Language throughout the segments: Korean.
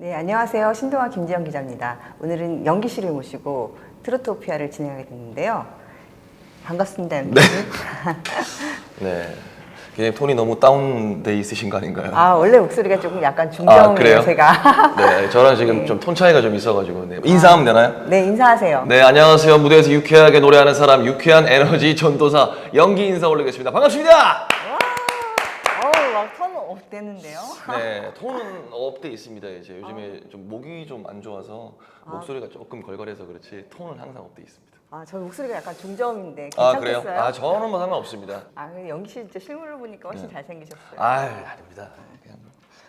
네, 안녕하세요. 신동아 김지영 기자입니다. 오늘은 연기 씨를 모시고 트로트오피아를 진행하게 됐는데요. 반갑습니다, 연기 씨. 네. 그냥 톤이 너무 다운돼 있으신 거 아닌가요? 아, 원래 목소리가 조금 약간 중저음이에요, 그래요? 제가. 네, 저랑 지금 네. 좀 톤 차이가 좀 있어가지고 네. 인사하면 되나요? 네, 인사하세요. 네, 안녕하세요. 무대에서 유쾌하게 노래하는 사람, 유쾌한 에너지 전도사 연기 인사 올리겠습니다. 반갑습니다. 와, 막 톤 업되는데요. 네, 톤은 업돼 있습니다. 이제 요즘에 좀 목이 좀 안 좋아서 목소리가 조금 걸걸해서 그렇지 톤은 항상 업돼 있습니다. 아, 저 목소리가 약간 중저음인데 아, 괜찮겠어요? 그래요? 저는 뭐 상관없습니다. 근데 연기 씨 진짜 실물을 보니까 훨씬 네. 잘생기셨어요. 아닙니다. 그냥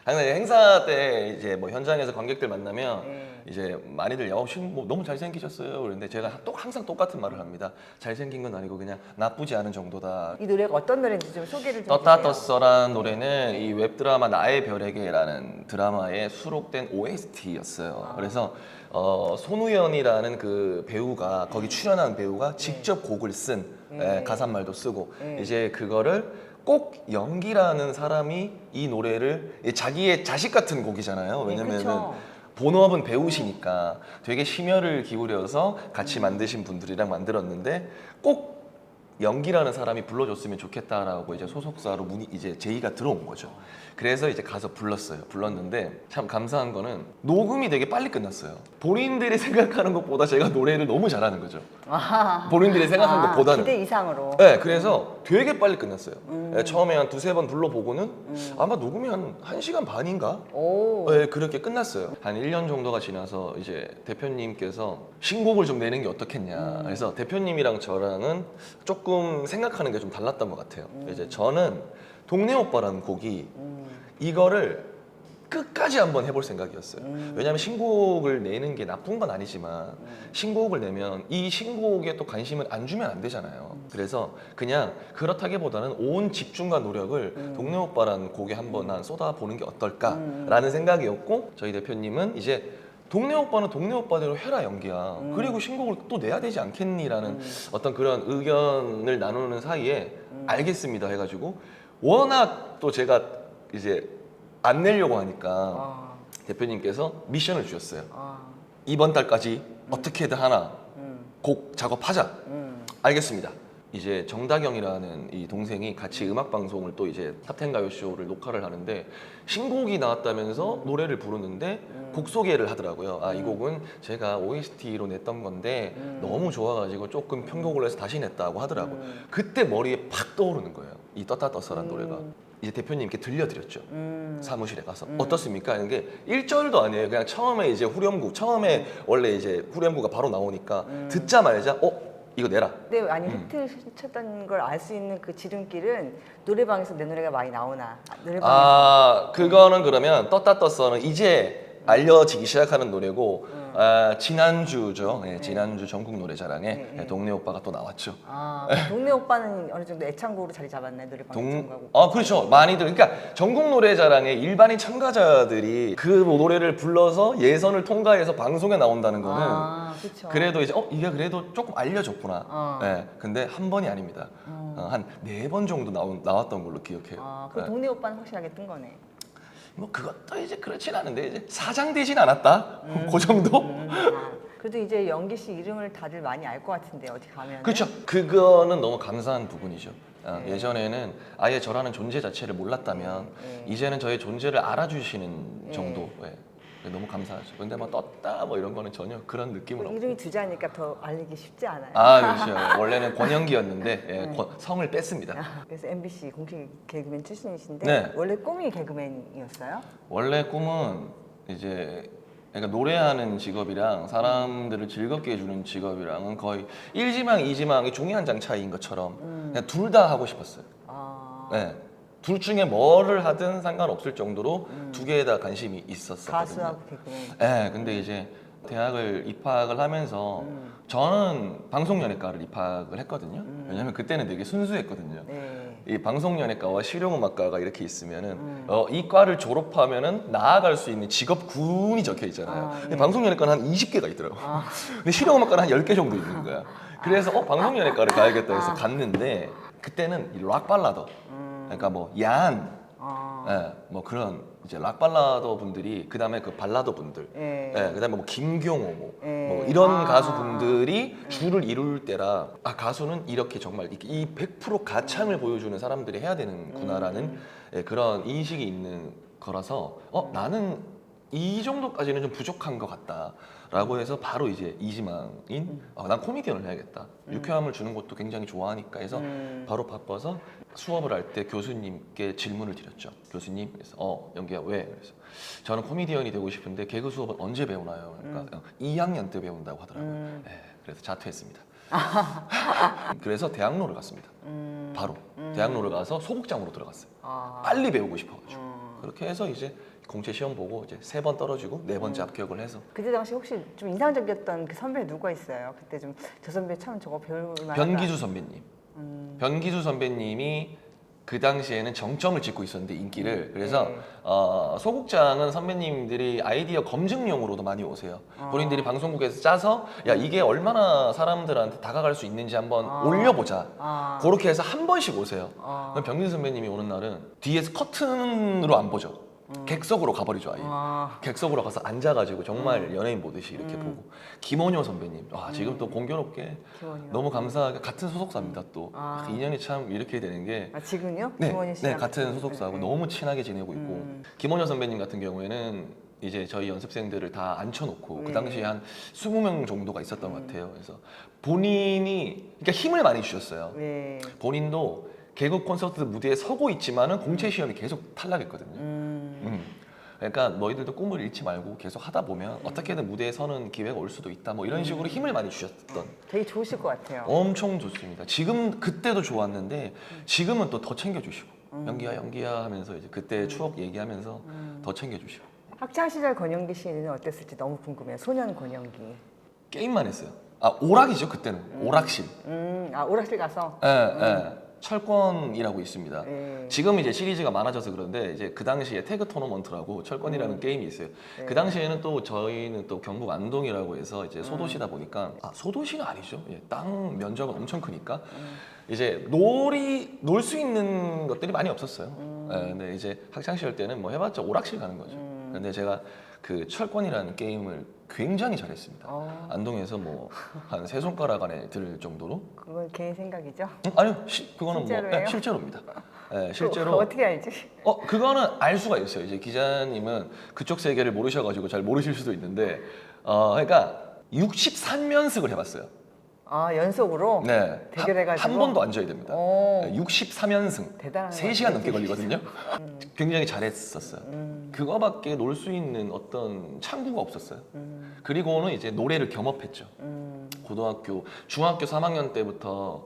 항상 행사 때 이제 뭐 현장에서 관객들 만나면 네. 이제 많이들 뭐 너무 잘생기셨어요. 그런데 제가 또 항상 똑같은 말을 합니다. 잘생긴 건 아니고 그냥 나쁘지 않은 정도다. 이 노래가 어떤 노래인지 좀 소개를 좀 떴다 해주세요. 떴어라는 노래는 이 웹드라마 나의 별에게라는 드라마에 수록된 OST였어요. 그래서 손우연이라는 그 배우가 거기 출연한 배우가 직접 곡을 쓴 가사말도 쓰고 이제 그거를 꼭 연기라는 사람이 이 노래를 자기의 자식 같은 곡이잖아요. 왜냐면은 그쵸. 본업은 배우시니까 되게 심혈을 기울여서 같이 만드신 분들이랑 만들었는데 꼭 연기라는 사람이 불러줬으면 좋겠다라고 이제 소속사로 이제 제의가 들어온 거죠. 그래서 이제 가서 불렀는데 참 감사한 거는 녹음이 되게 빨리 끝났어요. 본인들이 생각하는 것보다 제가 노래를 너무 잘하는 거죠. 본인들이 생각하는 것보다는. 기대 이상으로. 네, 그래서 되게 빨리 끝났어요. 네, 처음에 한 두세 번 불러보고는 아마 녹음이 한 1시간 반인가? 오. 네, 그렇게 끝났어요. 한 1년 정도가 지나서 이제 대표님께서 신곡을 좀 내는 게 어떻겠냐. 그래서 대표님이랑 저랑은 조금 생각하는 게 좀 달랐던 것 같아요. 이제 저는 동네 오빠라는 곡이 이거를 끝까지 한번 해볼 생각이었어요. 왜냐하면 신곡을 내는 게 나쁜 건 아니지만 신곡을 내면 이 신곡에 또 관심을 안 주면 안 되잖아요. 그래서 그냥 그렇다기보다는 온 집중과 노력을 동네 오빠라는 곡에 한번 난 쏟아보는 게 어떨까라는 생각이었고 저희 대표님은 이제 동네 오빠는 동네 오빠대로 해라 연기야. 그리고 신곡을 또 내야 되지 않겠니라는 어떤 그런 의견을 나누는 사이에 알겠습니다 해가지고 워낙 또 제가 이제 안 내려고 하니까 대표님께서 미션을 주셨어요. 이번 달까지 어떻게든 하나 곡 작업하자. 알겠습니다. 이제 정다경이라는 이 동생이 같이 음악 방송을 또 이제 탑텐 가요 쇼를 녹화를 하는데 신곡이 나왔다면서 노래를 부르는데 곡 소개를 하더라고요. 이 곡은 제가 OST로 냈던 건데 너무 좋아가지고 조금 편곡을 해서 다시 냈다고 하더라고요. 그때 머리에 팍 떠오르는 거예요. 이 떴다 떴어란 노래가. 이제 대표님께 들려드렸죠. 사무실에 가서 어떻습니까? 하는 게 1절도 아니에요. 그냥 처음에 이제 후렴구, 처음에 원래 이제 후렴구가 바로 나오니까 듣자마자 이거 내라. 근데 히트 쳤던 걸 알 수 있는 그 지름길은 노래방에서 내 노래가 많이 나오나? 노래방에서. 그거는 그러면 떴다 떴어는 이제 알려지기 시작하는 노래고 지난주죠. 지난주 전국 노래자랑에 동네 오빠가 또 나왔죠. 동네 오빠는 어느 정도 애창곡으로 자리 잡았나요? 노래방에 참가하고. 그렇죠. 많이들. 그러니까 전국 노래자랑에 일반인 참가자들이 그 노래를 불러서 예선을 통과해서 방송에 나온다는 거는 그쵸. 그래도 이제 이게 그래도 조금 알려졌구나. 네, 근데 한 번이 아닙니다. 한 4번 정도 나왔던 걸로 기억해요. 그 동네 오빠는 확실하게 뜬 거네. 뭐 그것도 이제 그렇진 않은데 이제 사장되진 않았다. 그 정도. 그래도 이제 연기 씨 이름을 다들 많이 알 것 같은데 어디 가면. 그렇죠. 그거는 너무 감사한 부분이죠. 예전에는 아예 저라는 존재 자체를 몰랐다면 이제는 저의 존재를 알아주시는 정도. 너무 감사하죠. 근데 뭐 떴다 뭐 이런 거는 전혀 그런 느낌은 없고. 이름이 두 자니까 더 알리기 쉽지 않아요. 그렇죠. 원래는 권영기였는데 성을 뺐습니다. 그래서 MBC 공식 개그맨 출신이신데 네. 원래 꿈이 개그맨이었어요? 원래 꿈은 이제 그러니까 노래하는 직업이랑 사람들을 즐겁게 해주는 직업이랑은 거의 1지망, 2지망이 종이 한 장 차이인 것처럼 그냥 둘 다 하고 싶었어요. 네. 둘 중에 뭐를 하든 상관없을 정도로 두 개에 다 관심이 있었거든요. 가수하고 개그맨. 네, 근데 이제 대학을 입학을 하면서 저는 방송연예과를 입학을 했거든요. 왜냐면 그때는 되게 순수했거든요. 이 방송연예과와 실용음악과가 이렇게 있으면은 이 과를 졸업하면은 나아갈 수 있는 직업군이 적혀 있잖아요. 근데 방송연예과는 한 20개가 있더라고요. 근데 실용음악과는 한 10개 정도 있는 거야. 그래서 방송연예과를 가야겠다 해서 갔는데 그때는 이 락 발라더, 그러니까 뭐 야한 뭐 그런 이제 락 발라더 분들이 그다음에 그 발라더 분들, 그다음에 뭐 김경호 뭐 이런 가수분들이 주를 이룰 때라 가수는 이렇게 정말 이 100% 가창을 보여주는 사람들이 해야 되는구나라는 그런 인식이 있는 거라서 나는 이 정도까지는 좀 부족한 것 같다라고 해서 바로 이제 이지망인 난 코미디언을 해야겠다. 유쾌함을 주는 것도 굉장히 좋아하니까 해서 바로 바꿔서 수업을 할 때 교수님께 질문을 드렸죠. 교수님, 그래서 연기야 왜? 그래서 저는 코미디언이 되고 싶은데 개그 수업은 언제 배우나요? 그러니까 2학년 때 배운다고 하더라고요. 그래서 자퇴했습니다. 그래서 대학로를 갔습니다. 바로 대학로를 가서 소극장으로 들어갔어요. 빨리 배우고 싶어가지고 그렇게 해서 이제 공채 시험 보고 이제 3번 떨어지고 4번째 합격을 해서. 그때 당시 혹시 좀 인상적이었던 그 선배 누가 있어요? 그때 좀 저 선배 참 저거 배울 만하다. 변기수 선배님. 변기수 선배님이 그 당시에는 정점을 찍고 있었는데 인기를. 그래서 소극장은 선배님들이 아이디어 검증용으로도 많이 오세요. 본인들이 방송국에서 짜서 야 이게 얼마나 사람들한테 다가갈 수 있는지 한번 올려보자. 그렇게 해서 한 번씩 오세요. 그럼 변기수 선배님이 오는 날은 뒤에서 커튼으로 안 보죠. 객석으로 가버리죠 아예. 객석으로 가서 앉아가지고 정말 연예인 보듯이 이렇게 보고. 김원효 선배님, 지금 또 공교롭게 너무 감사하게 같은 소속사입니다 또. 인연이 참 이렇게 되는 게. 지금요? 네, 김원효 씨랑 같은 소속사하고 너무 친하게 지내고 있고. 김원효 선배님 같은 경우에는 이제 저희 연습생들을 다 앉혀놓고 그 당시에 한 20명 정도가 있었던 것 같아요. 그래서 본인이 그러니까 힘을 많이 주셨어요. 본인도 개그 콘서트 무대에 서고 있지만은 공채 시험이 계속 탈락했거든요. 그러니까 너희들도 꿈을 잃지 말고 계속 하다 보면 어떻게든 무대에 서는 기회가 올 수도 있다. 뭐 이런 식으로 힘을 많이 주셨던. 되게 좋으실 것 같아요. 엄청 좋습니다. 지금 그때도 좋았는데 지금은 또 더 챙겨주시고 연기야 하면서 이제 그때 추억 얘기하면서 더 챙겨주시고. 학창 시절 권영기 씨는 어땠을지 너무 궁금해요. 소년 권영기. 게임만 했어요. 오락이죠 그때는. 오락실. 오락실 가서. 철권이라고 있습니다. 지금 이제 시리즈가 많아져서 그런데 이제 그 당시에 태그 토너먼트라고 철권이라는 게임이 있어요. 그 당시에는 또 저희는 또 경북 안동이라고 해서 이제 소도시다 보니까 소도시는 아니죠. 땅 면적은 엄청 크니까 이제 놀 수 있는 것들이 많이 없었어요. 근데 이제 학창 시절 때는 뭐 해봤자 오락실 가는 거죠. 근데 제가 그 철권이라는 게임을 굉장히 잘했습니다. 안동에서 뭐 한 3손가락 안에 들 정도로. 그건 개인 생각이죠? 아니요, 그거는 실제로예요? 뭐 실제로입니다. 실제로. 어떻게 알지? 그거는 알 수가 있어요. 이제 기자님은 그쪽 세계를 모르셔가지고 잘 모르실 수도 있는데, 그러니까 63연승을 해봤어요. 연속으로? 네. 대결해가지고? 한 번도 앉아야 됩니다. 63연승. 대단한 3시간 넘게 걸리거든요. 굉장히 잘했었어요. 그거밖에 놀 수 있는 어떤 창구가 없었어요. 그리고는 이제 노래를 겸업했죠. 고등학교, 중학교 3학년 때부터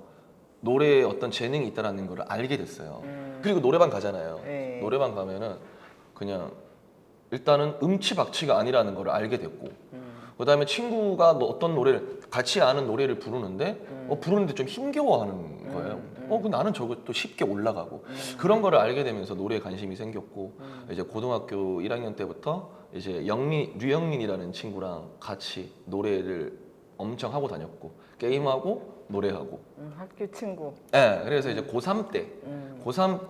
노래에 어떤 재능이 있다는 걸 알게 됐어요. 그리고 노래방 가잖아요. 노래방 가면은 그냥 일단은 음치박치가 아니라는 걸 알게 됐고, 그다음에 친구가 뭐 어떤 노래를 같이 아는 노래를 부르는데 부르는데 좀 힘겨워하는 거예요. 근데 나는 저것도 쉽게 올라가고 그런 거를 알게 되면서 노래에 관심이 생겼고 이제 고등학교 1학년 때부터 이제 류영민이라는 친구랑 같이 노래를 엄청 하고 다녔고 게임하고 노래하고. 학교 친구. 네, 그래서 이제 고3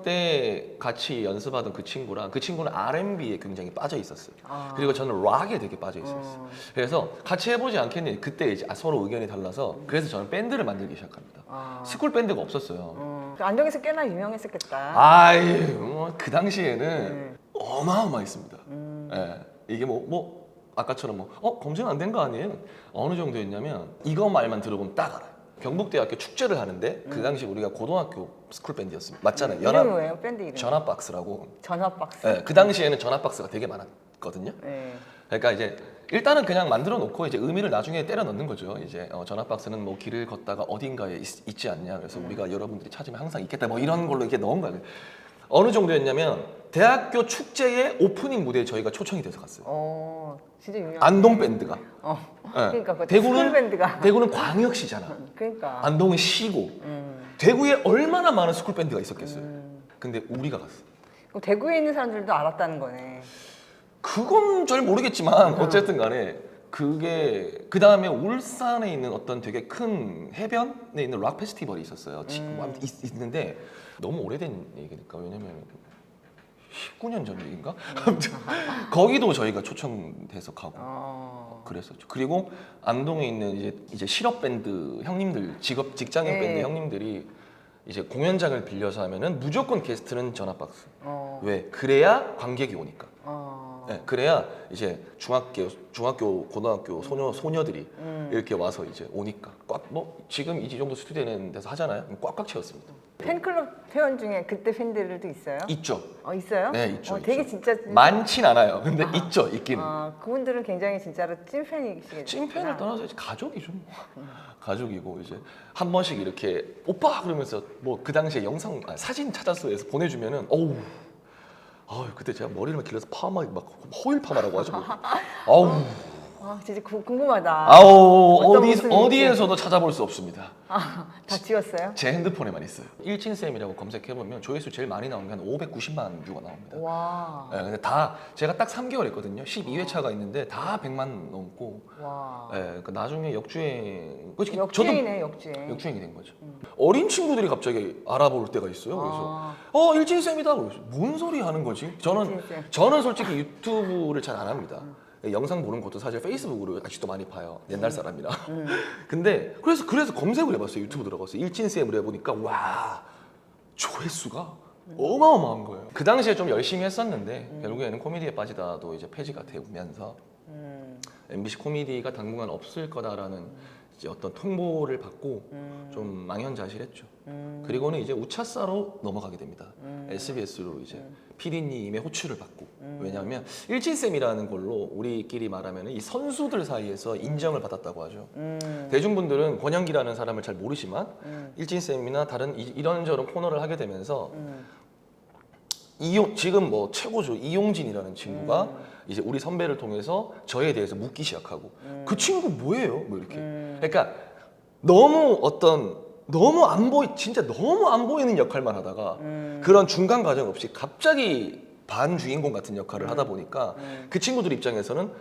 때 같이 연습하던 그 친구는 R&B에 굉장히 빠져 있었어요. 그리고 저는 락에 되게 빠져 있었어요. 그래서 같이 해보지 않겠니? 그때 이제 서로 의견이 달라서 그래서 저는 밴드를 만들기 시작합니다. 스쿨 밴드가 없었어요. 안동에서 꽤나 유명했었겠다. 그 당시에는 어마어마했습니다. 이게 아까처럼 검증 안 된 거 아니에요? 어느 정도였냐면 이거 말만 들어보면 딱 알아요. 경북대학교 축제를 하는데 그 당시 우리가 고등학교 스쿨 밴드였습니다. 맞잖아요. 이름이 뭐예요? 밴드 이름? 전화박스라고. 전화박스? 그 당시에는 전화박스가 되게 많았거든요. 그러니까 이제 일단은 그냥 만들어 놓고 이제 의미를 나중에 때려 넣는 거죠. 이제 전화박스는 뭐 길을 걷다가 어딘가에 있지 않냐. 그래서 우리가 여러분들이 찾으면 항상 있겠다. 뭐 이런 걸로 이렇게 넣은 거예요. 어느 정도였냐면 대학교 축제의 오프닝 무대에 저희가 초청이 돼서 갔어요. 진짜 유명. 안동 밴드가. 그러니까 그 스쿨 밴드가. 대구는 광역시잖아. 그러니까. 안동은 시고. 대구에 얼마나 많은 스쿨 밴드가 있었겠어요. 근데 우리가 갔어. 그럼 대구에 있는 사람들도 알았다는 거네. 그건 잘 모르겠지만 어쨌든 간에 그게 그 다음에 울산에 있는 어떤 되게 큰 해변에 있는 락 페스티벌이 있었어요. 지금 있는데 너무 오래된 얘기니까. 왜냐면 19년 전 얘기인가? 아무튼 거기도 저희가 초청돼서 가고 그랬었죠. 그리고 안동에 있는 이제 실업 밴드 형님들, 직장인 네. 밴드 형님들이 이제 공연장을 빌려서 하면은 무조건 게스트는 전화박스. 왜? 그래야 관객이 오니까. 네, 그래야 이제 중학교, 고등학교 소녀들이 이렇게 와서 이제 오니까 뭐 지금 이 정도 수도 되는 데서 하잖아요. 꽉꽉 채웠습니다. 팬클럽 회원 중에 그때 팬들도 있어요? 있죠. 있어요? 네, 있죠. 되게 있죠. 진짜 많진 않아요. 근데 있죠, 있기는. 그분들은 굉장히 진짜로 찐팬이시겠죠. 찐팬을 떠나서 이제 가족이죠. 가족이고 이제 한 번씩 이렇게 오빠 그러면서 뭐 그 당시에 사진 찾아서 해서 보내주면은 어우. 그때 제가 머리를 막 길러서 막 호일 파마라고 하죠. 어우. 진짜 궁금하다. 아우 어떤 모습인지. 어디에서도 찾아볼 수 없습니다. 다 지웠어요? 제 핸드폰에만 있어요. 일진쌤이라고 검색해보면 조회수 제일 많이 나온 게 한 590만 뷰가 나옵니다. 와. 네, 근데 다 제가 딱 3개월 했거든요. 12회차가 있는데 다 100만 넘고. 와. 네, 그러니까 나중에 역주행. 역주행이네, 역주행. 역주행이 된 거죠. 어린 친구들이 갑자기 알아볼 때가 있어요. 그래서 일진쌤이다. 그래서 뭔 소리 하는 거지? 저는 솔직히 유튜브를 잘 안 합니다. 영상 보는 것도 사실 페이스북으로 아직도 많이 봐요. 옛날 사람이라. 근데 그래서 검색을 해봤어요. 유튜브 들어가서 일진쌤을 해보니까 와 조회수가 어마어마한 거예요. 그 당시에 좀 열심히 했었는데 결국에는 코미디에 빠지다도 이제 폐지가 되면서 MBC 코미디가 당분간 없을 거다라는 이제 어떤 통보를 받고 좀 망연자실했죠. 그리고는 이제 우차사로 넘어가게 됩니다. SBS로 이제 PD님의 호출을 받고. 왜냐하면 일진쌤이라는 걸로 우리끼리 말하면 이 선수들 사이에서 인정을 받았다고 하죠. 대중분들은 권영기라는 사람을 잘 모르지만 일진쌤이나 다른 이런저런 코너를 하게 되면서 지금 뭐 최고죠. 이용진이라는 친구가 이제 우리 선배를 통해서 저에 대해서 묻기 시작하고 그 친구 뭐예요? 뭐 이렇게. 그러니까 진짜 너무 안 보이는 역할만 하다가 그런 중간 과정 없이 갑자기 반주인공 같은 역할을 하다 보니까 그 친구들 입장에서는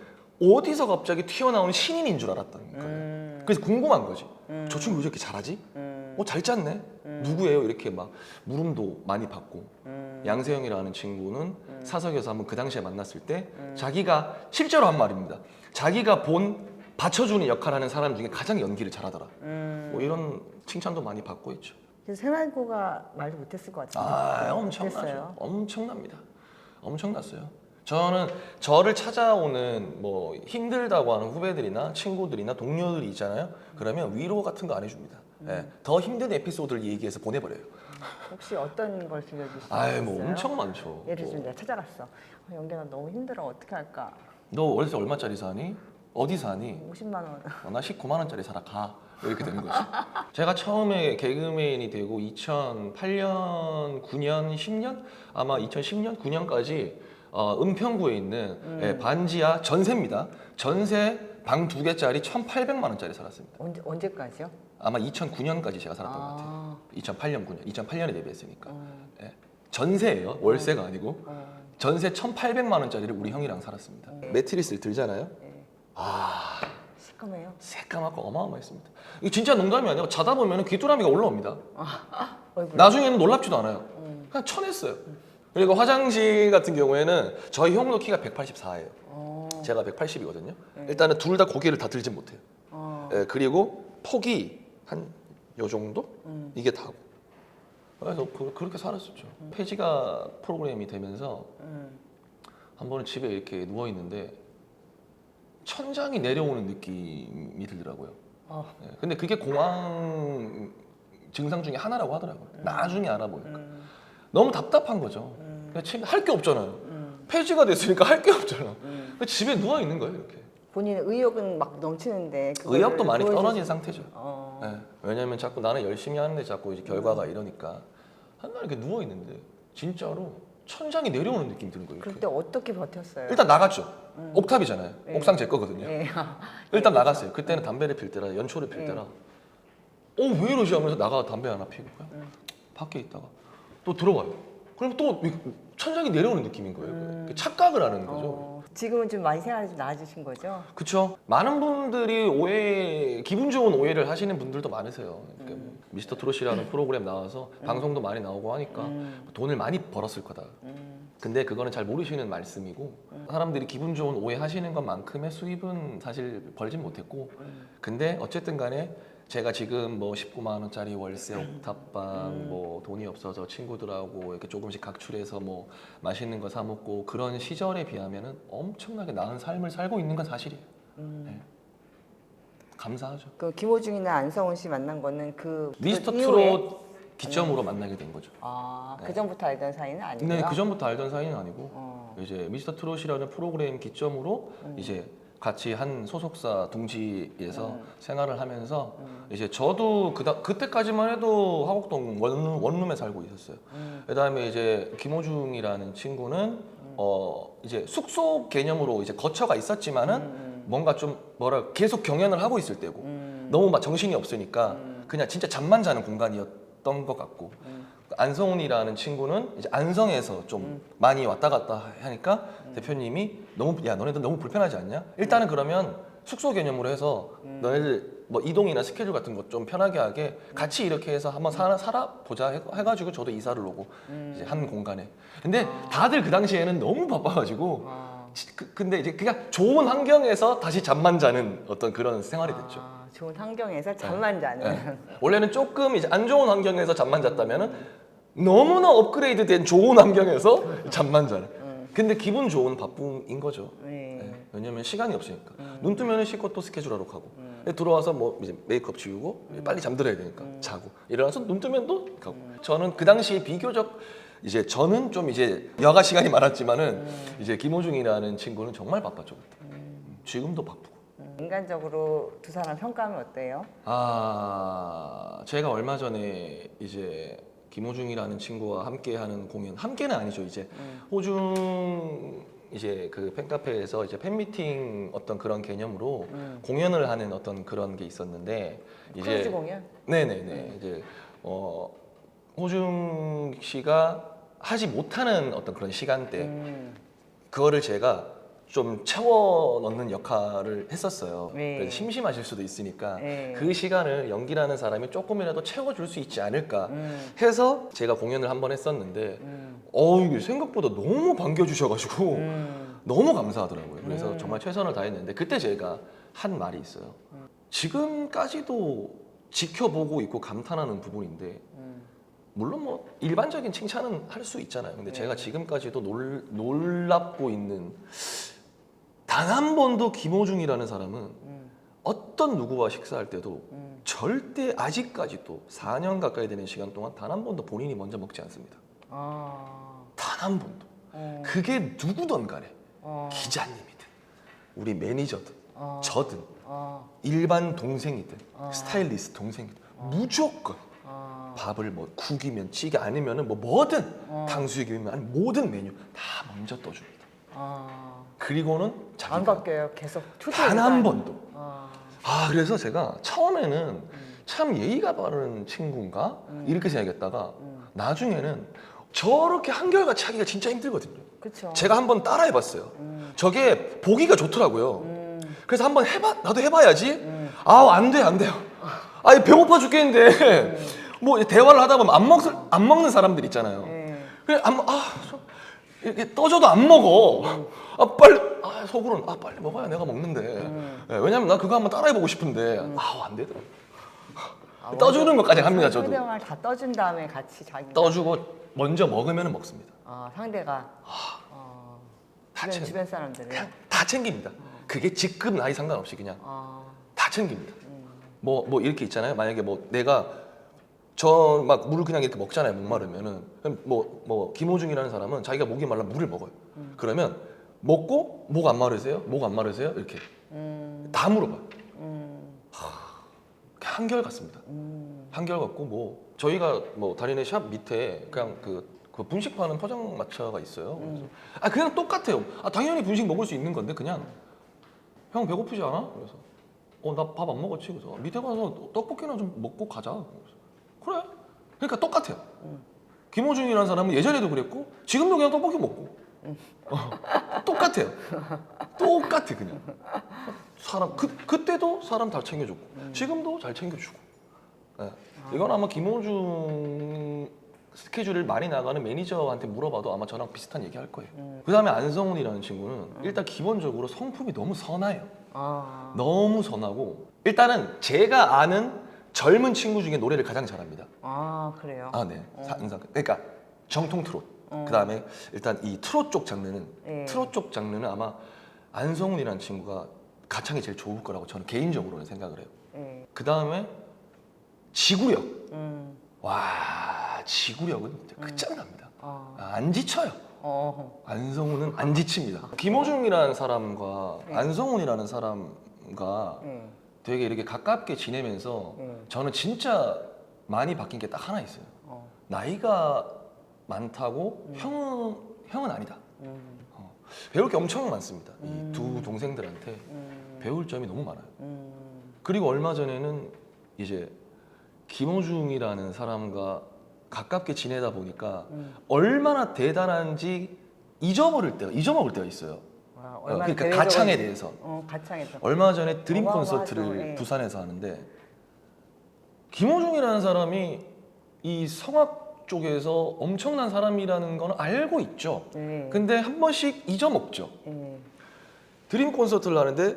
어디서 갑자기 튀어나온 신인인 줄 알았다는 거예요. 그래서 궁금한 거지. 저 친구 왜 저렇게 잘하지? 잘 짰네? 누구예요? 이렇게 막 물음도 많이 받고 양세형이라는 친구는 사석에서 한번 그 당시에 만났을 때 자기가 실제로 한 말입니다. 자기가 본 받쳐주는 역할하는 사람 중에 가장 연기를 잘하더라. 뭐 이런 칭찬도 많이 받고 있죠. 그래서 새말고가 말도 못했을 것 같아요. 엄청나죠. 엄청납니다. 엄청났어요. 저는 저를 찾아오는 뭐 힘들다고 하는 후배들이나 친구들이나 동료들이 있잖아요. 그러면 위로 같은 거 안 해줍니다. 더 힘든 에피소드를 얘기해서 보내버려요. 혹시 어떤 걸 들려주실 수 있어요? 뭐 엄청 많죠. 예를 들면 내가 찾아갔어. 연기가 너무 힘들어. 어떻게 할까? 너 월세 얼마짜리 사니? 어디 사니? 50만 원. 나 19만 원짜리 살아 가. 이렇게 되는 거지. 제가 처음에 개그맨이 되고 2008년, 9년, 10년? 아마 2010년, 9년까지 은평구에 있는 반지하 전세입니다. 전세 방 2개짜리 1,800만 원짜리 살았습니다. 언제까지요? 아마 2009년까지 제가 살았던 것 같아요. 2008년, 9년. 2008년에 데뷔했으니까. 전세예요. 월세가 아니고. 전세 1,800만 원짜리를 우리 형이랑 살았습니다. 매트리스를 들잖아요. 시커매요. 새까맣고 어마어마했습니다. 이거 진짜 농담이 아니고 자다 보면 귀뚜라미가 올라옵니다. 나중에는 놀랍지도 않아요. 그냥 쳐냈어요. 그리고 화장실 같은 경우에는 저희 형도 키가 184예요. 제가 180이거든요. 일단은 둘 다 고개를 다 들진 못해요. 그리고 폭이 한 요 정도? 이게 다고. 그래서 그렇게 살았었죠. 폐지가 프로그램이 되면서 한 번은 집에 이렇게 누워 있는데 천장이 내려오는 느낌이 들더라고요. 근데 그게 공황 증상 중에 하나라고 하더라고요. 나중에 알아보니까 너무 답답한 거죠. 할 게 없잖아요. 폐지가 됐으니까 할 게 없잖아. 집에 누워 있는 거예요, 이렇게. 본인의 의욕은 막 넘치는데 의욕도 많이 떨어진 상태죠. 왜냐면 자꾸 나는 열심히 하는데 자꾸 이제 결과가 이러니까 한날 이렇게 누워 있는데 진짜로 천장이 내려오는 느낌이 드는 거예요. 이렇게. 그때 어떻게 버텼어요? 일단 나갔죠. 옥탑이잖아요. 옥상 제 거거든요. 네. 일단 나갔어요. 그때는 담배를 필 때라 연초를 필 때라 왜 이러지 하면서 나가 담배 하나 피고 밖에 있다가 또 들어와요. 그럼 또 천장이 내려오는 느낌인 거예요. 착각을 하는 거죠. 지금은 좀 많이 생활이 좀 나아지신 거죠? 그렇죠. 많은 분들이 기분 좋은 오해를 하시는 분들도 많으세요. 그러니까 뭐 미스터 트롯이라는 프로그램 나와서 방송도 많이 나오고 하니까 돈을 많이 벌었을 거다. 근데 그거는 잘 모르시는 말씀이고 사람들이 기분 좋은 오해하시는 것만큼의 수입은 사실 벌진 못했고 근데 어쨌든 간에 제가 지금 뭐 19만 원짜리 월세 옥탑방 뭐 돈이 없어서 친구들하고 이렇게 조금씩 각출해서 뭐 맛있는 거 사 먹고 그런 시절에 비하면은 엄청나게 나은 삶을 살고 있는 건 사실이에요. 네. 감사하죠. 그 김호중이나 안성훈 씨 만난 거는 미스터 그 이후에? 트롯 기점으로 만나게 된 거죠. 아, 네. 그 전부터 알던 사이는 아니고요? 네, 그 전부터 알던 사이는 아니고 이제 미스터 트롯이라는 프로그램 기점으로 이제 같이 한 소속사 둥지에서 생활을 하면서 이제 저도 그때까지만 해도 화곡동 원룸에 살고 있었어요. 그다음에 이제 김호중이라는 친구는 이제 숙소 개념으로 이제 거처가 있었지만은 뭔가 좀 계속 경연을 하고 있을 때고 너무 막 정신이 없으니까 그냥 진짜 잠만 자는 공간이었던 것 같고 안성훈이라는 친구는 이제 안성에서 좀 많이 왔다 갔다 하니까 대표님이 야 너네들 너무 불편하지 않냐? 일단은 그러면 숙소 개념으로 해서 너네들 뭐 이동이나 스케줄 같은 거 좀 편하게 하게 같이 이렇게 해서 한번 살아보자 해가지고 저도 이사를 오고 이제 한 공간에. 근데 다들 그 당시에는 너무 바빠가지고 근데 이제 그냥 좋은 환경에서 다시 잠만 자는 어떤 그런 생활이 됐죠. 좋은 환경에서 잠만 자는. 네. 원래는 조금 이제 안 좋은 환경에서 잠만 잤다면은 너무나 업그레이드된 좋은 환경에서 잠만 자는. 근데 기분 좋은 바쁨인 거죠. 네. 왜냐면 시간이 없으니까. 눈 뜨면 씻고 또 스케줄하러 가고. 들어와서 뭐 이제 메이크업 지우고 빨리 잠들어야 되니까 자고. 일어나서 눈 뜨면 또 가고. 저는 그 당시에 비교적 이제 저는 좀 이제 여가 시간이 많았지만은 이제 김호중이라는 친구는 정말 바빴죠 그때. 지금도 바쁘고. 인간적으로 두 사람 평가하면 어때요? 제가 얼마 전에 이제 김호중이라는 친구와 함께하는 공연, 함께는 아니죠 이제 호중 이제 그 팬카페에서 이제 팬미팅 어떤 그런 개념으로 공연을 하는 어떤 그런 게 있었는데 크루즈 공연? 네네네 이제 호중 씨가 하지 못하는 어떤 그런 시간대 그거를 제가 좀 채워 넣는 역할을 했었어요. 네. 그래서 심심하실 수도 있으니까 네. 그 시간을 연기라는 사람이 조금이라도 채워줄 수 있지 않을까 해서 제가 공연을 한 번 했었는데 이게 생각보다 너무 반겨주셔가지고 너무 감사하더라고요. 그래서 정말 최선을 다했는데 그때 제가 한 말이 있어요. 지금까지도 지켜보고 있고 감탄하는 부분인데 물론 뭐 일반적인 칭찬은 할 수 있잖아요. 근데 제가 지금까지도 놀랍고 있는 단 한 번도 김호중이라는 사람은 어떤 누구와 식사할 때도 절대 아직까지도 4년 가까이 되는 시간 동안 단 한 번도 본인이 먼저 먹지 않습니다. 단 한 번도. 그게 누구든 간에 기자님이든 우리 매니저든 저든 일반 동생이든 스타일리스트 동생이든 무조건 밥을 뭐 국이면 찌개 아니면은 뭐든 탕수육이면 아니 모든 메뉴 다 먼저 떠줍니다. 그리고는 안 자기가 바뀌어요. 계속 단 한 번도. 그래서 제가 처음에는 참 예의가 바른 친구인가 이렇게 생각했다가 나중에는 저렇게 한결같이 하기가 진짜 힘들거든요. 그렇죠. 제가 한번 따라해봤어요. 저게 보기가 좋더라고요. 그래서 한번 나도 해봐야지. 안 돼요. 배고파 죽겠는데 뭐 대화를 하다 보면 안 먹는 사람들 있잖아요. 그래 이렇게 떠줘도 안 먹어. 빨리 속으로는 빨리 먹어야 내가 먹는데. 왜냐면 나 그거 한번 따라해보고 싶은데 안 되더라고. 떠주는 것까지 합니다 저도. 상대방을 다 떠준 다음에 같이 자기가 떠주고 먼저 먹으면 먹습니다. 상대가 다 주변 사람들을 그냥 다 챙깁니다. 그게 직급 나이 상관없이 그냥 다 챙깁니다. 뭐 이렇게 있잖아요. 만약에 뭐 내가 저 막 물을 그냥 이렇게 먹잖아요. 목마르면은 뭐 김호중이라는 사람은 자기가 목이 말라 물을 먹어요. 그러면 먹고 목 안 마르세요? 목 안 마르세요? 이렇게 다 물어봐요. 한결 같습니다. 한결 같고 뭐 저희가 뭐 다리네 샵 밑에 그냥 그 분식 파는 포장마차가 있어요. 그래서 그냥 똑같아요. 당연히 분식 먹을 수 있는 건데 그냥 형 배고프지 않아? 그래서 나 밥 안 먹었지. 그래서 밑에 가서 떡볶이나 좀 먹고 가자. 그래서 그래. 그러니까 똑같아요. 김호중이라는 사람은 예전에도 그랬고 지금도 그냥 떡볶이 먹고 똑같아요. 똑같아 그냥. 사람 그때도 사람 다 챙겨줬고 지금도 잘 챙겨주고. 네. 이건 아마 김호중이 스케줄을 많이 나가는 매니저한테 물어봐도 아마 저랑 비슷한 얘기 할 거예요. 그 다음에 안성훈이라는 친구는 일단 기본적으로 성품이 너무 선해요. 아, 너무 선하고 일단은 제가 아는 젊은 친구 중에 노래를 가장 잘합니다. 아 그래요. 아, 네. 그러니까 정통 트롯. 그다음에 일단 이 트롯 쪽 장르는 네. 트롯 쪽 장르는 아마 안성훈이라는 친구가 가창이 제일 좋을 거라고 저는 개인적으로는 생각을 해요. 네. 그다음에 지구력. 음, 와, 지구력은 진짜 끝장납니다. 어, 안 지쳐요. 어, 안성훈은 안 지칩니다. 김호중이라는 사람과 네. 안성훈이라는 사람과 네. 되게 이렇게 가깝게 지내면서 네. 저는 진짜 많이 바뀐 게 딱 하나 있어요. 어, 나이가 많다고 형은 아니다. 음, 배울 게 엄청 많습니다. 이 두 동생들한테 음, 배울 점이 너무 많아요. 음, 그리고 얼마 전에는 이제 김호중이라는 사람과 가깝게 지내다 보니까 얼마나 대단한지 잊어먹을 때가 있어요. 와, 그러니까 대외적으로- 가창에 대해서. 가창에서. 얼마 전에 드림 어마어마하죠. 콘서트를 네. 부산에서 하는데 김호중이라는 사람이 이 성악 쪽에서 엄청난 사람이라는 건 알고 있죠. 네. 근데 한 번씩 잊어먹죠. 네. 드림 콘서트를 하는데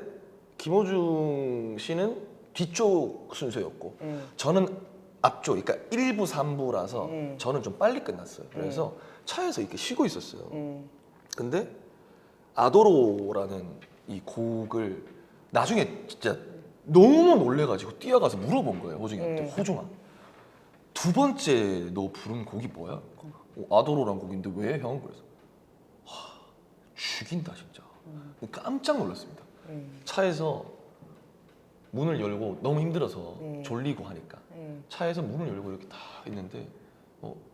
김호중 씨는 뒤쪽 순서였고 네. 저는 앞쪽, 그러니까 1부, 3부라서 네. 저는 좀 빨리 끝났어요. 그래서 차에서 이렇게 쉬고 있었어요. 네. 근데 아도로라는 이 곡을 나중에 진짜 너무 놀래가지고 뛰어가서 물어본 거예요, 호중이한테. 네. 호중아, 두 번째 너 부른 곡이 뭐야? 아도로란 곡인데 왜 형? 그래서 죽인다 진짜. 깜짝 놀랐습니다. 네. 차에서 문을 열고 너무 힘들어서 네. 졸리고 하니까 네. 차에서 문을 열고 이렇게 다 있는데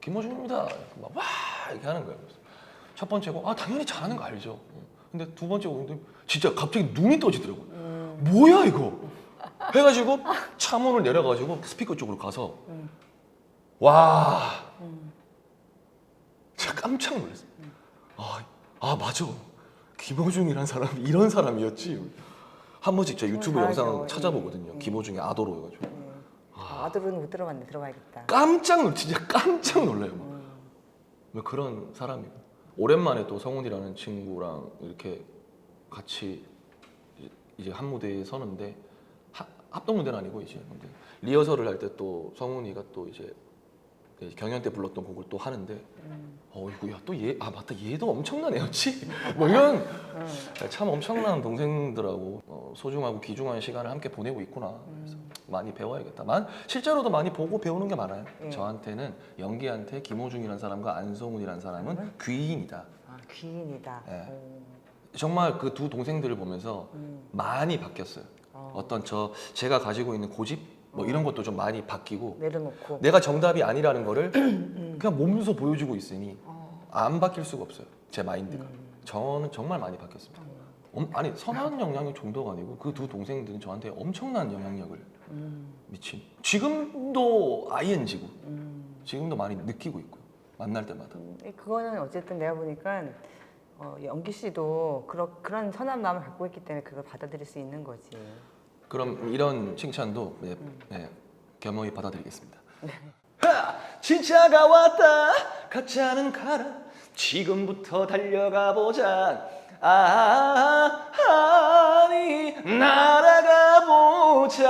김호중입니다. 막 와 이렇게 하는 거예요. 그래서 첫 번째 곡 당연히 잘하는 거 알죠. 근데 두 번째 곡인데 진짜 갑자기 눈이 떠지더라고요. 뭐야 이거? 해가지고 차 문을 내려가지고 스피커 쪽으로 가서 와 진짜 깜짝 놀랐어요. 맞아. 김호중이란 사람이 이런 사람이었지. 한 번씩 제가 유튜브 잘하죠. 영상 찾아보거든요. 김호중의 아도로여가지고 아들은 못 들어봤네. 들어봐야겠다. 진짜 깜짝 놀라요. 막. 그런 사람이고 오랜만에 또 성훈이라는 친구랑 이렇게 같이 이제 한 무대에 서는데 합동 무대는 아니고 이제 근데 리허설을 할 때 또 성훈이가 또 이제 경연 때 불렀던 곡을 또 하는데 이거 또 얘 맞다 얘도 엄청난 애였지 뭐 이런 참 엄청난 동생들하고 소중하고 귀중한 시간을 함께 보내고 있구나. 그래서 많이 배워야겠다. 실제로도 많이 보고 배우는 게 많아요. 저한테는 연기한테 김호중이라는 사람과 안성훈이라는 사람은 귀인이다. 귀인이다. 네. 정말 그 두 동생들을 보면서 많이 바뀌었어요. 어떤 제가 가지고 있는 고집 뭐 이런 것도 좀 많이 바뀌고 내려놓고. 내가 정답이 아니라는 거를 그냥 몸소 보여주고 있으니 안 바뀔 수가 없어요. 제 마인드가. 저는 정말 많이 바뀌었습니다. 아니 선한 영향력 정도가 아니고 그 두 동생들은 저한테 엄청난 영향력을 미친. 지금도 ING고 지금도 많이 느끼고 있고요. 만날 때마다. 그거는 어쨌든 내가 보니까 연기 씨도 그런 선한 마음을 갖고 있기 때문에 그걸 받아들일 수 있는 거지. 그럼 이런 칭찬도 겸허히 받아드리겠습니다. 진짜가 왔다 가짜는 가라 지금부터 달려가 보자 아니 날아가 보자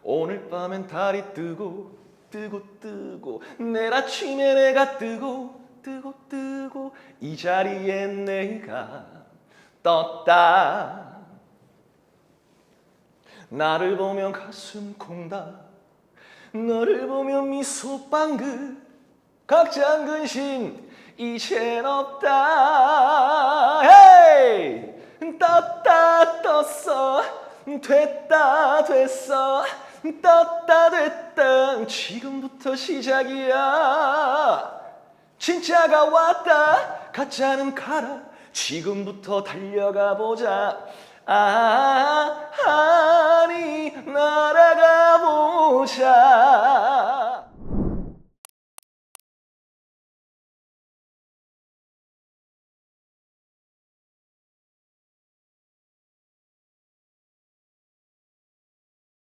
오늘 밤엔 달이 뜨고 내일 아침에 내가 뜨고 이 자리에 내가 떴다 나를 보면 가슴 콩닥 너를 보면 미소 빵긋 각자 근심 이젠 없다 헤이 떴다 떴어 됐다 됐어 떴다 됐다 지금부터 시작이야 진짜가 왔다 가짜는 가라 지금부터 달려가 보자 아니 날아가 보자